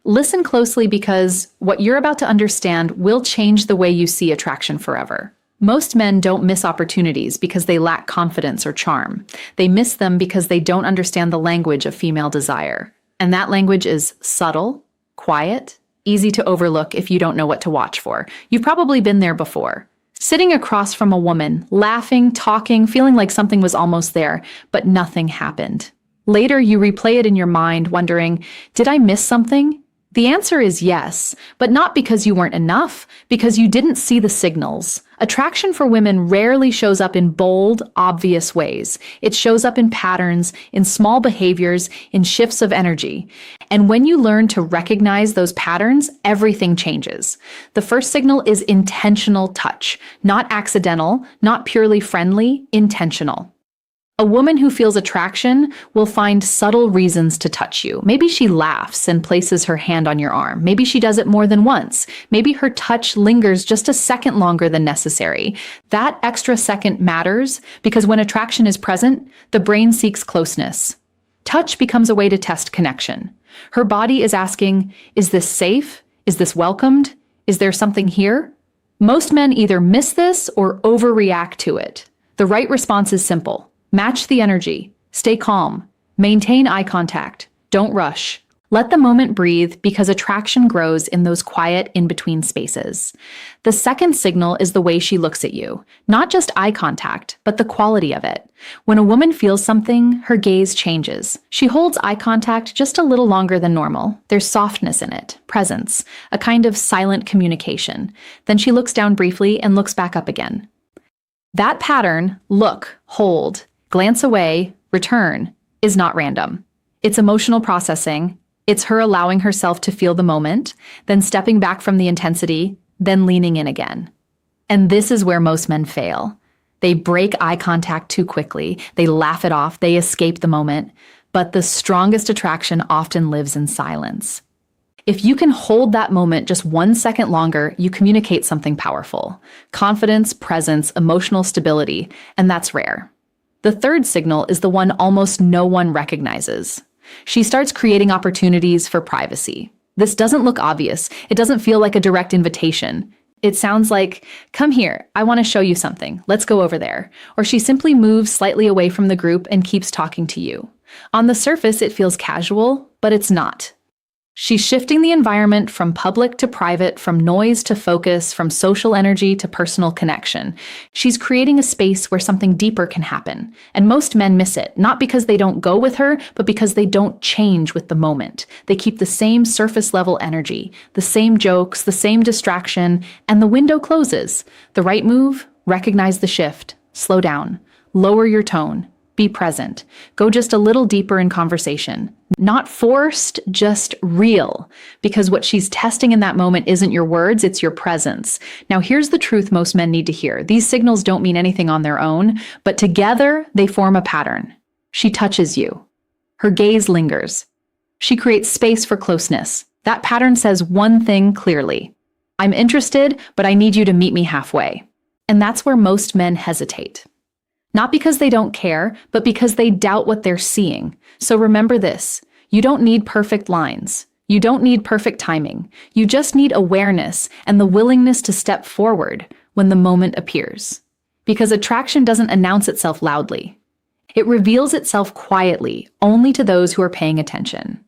Listen closely because what you're about to understand will change the way you see attraction forever. Most men don't miss opportunities because they lack confidence or charm. They miss them because they don't understand the language of female desire. And that language is subtle, quiet, easy to overlook if you don't know what to watch for. You've probably been there before. Sitting across from a woman, laughing, talking, feeling like something was almost there, but nothing happened. Later, you replay it in your mind, wondering, did I miss something? The answer is yes, but not because you weren't enough, because you didn't see the signals. Attraction for women rarely shows up in bold, obvious ways. It shows up in patterns, in small behaviors, in shifts of energy. And when you learn to recognize those patterns, everything changes. The first signal is intentional touch, not accidental, not purely friendly, intentional. A woman who feels attraction will find subtle reasons to touch you. Maybe she laughs and places her hand on your arm. Maybe she does it more than once. Maybe her touch lingers just a second longer than necessary. That extra second matters because when attraction is present, the brain seeks closeness. Touch becomes a way to test connection. Her body is asking, is this safe? Is this welcomed? Is there something here? Most men either miss this or overreact to it. The right response is simple. Match the energy. Stay calm. Maintain eye contact. Don't rush. Let the moment breathe because attraction grows in those quiet in-between spaces. The second signal is the way she looks at you. Not just eye contact, but the quality of it. When a woman feels something, her gaze changes. She holds eye contact just a little longer than normal. There's softness in it, presence, a kind of silent communication. Then she looks down briefly and looks back up again. That pattern, look, hold, glance away, return, is not random. It's emotional processing. It's her allowing herself to feel the moment, then stepping back from the intensity, then leaning in again. And this is where most men fail. They break eye contact too quickly. They laugh it off. They escape the moment. But the strongest attraction often lives in silence. If you can hold that moment just 1 second longer, you communicate something powerful. Confidence, presence, emotional stability, and that's rare. The third signal is the one almost no one recognizes. She starts creating opportunities for privacy. This doesn't look obvious. It doesn't feel like a direct invitation. It sounds like, come here, I want to show you something. Let's go over there. Or she simply moves slightly away from the group and keeps talking to you. On the surface, it feels casual, but it's not. She's shifting the environment from public to private, from noise to focus, from social energy to personal connection. She's creating a space where something deeper can happen. And most men miss it, not because they don't go with her, but because they don't change with the moment. They keep the same surface level energy, the same jokes, the same distraction, and the window closes. The right move? Recognize the shift. Slow down. Lower your tone. Be present. Go just a little deeper in conversation. Not forced, just real. Because what she's testing in that moment isn't your words, it's your presence. Now here's the truth most men need to hear. These signals don't mean anything on their own, but together they form a pattern. She touches you. Her gaze lingers. She creates space for closeness. That pattern says one thing clearly. I'm interested, but I need you to meet me halfway. And that's where most men hesitate. Not because they don't care, but because they doubt what they're seeing. So remember this, you don't need perfect lines. You don't need perfect timing. You just need awareness and the willingness to step forward when the moment appears. Because attraction doesn't announce itself loudly. It reveals itself quietly, only to those who are paying attention.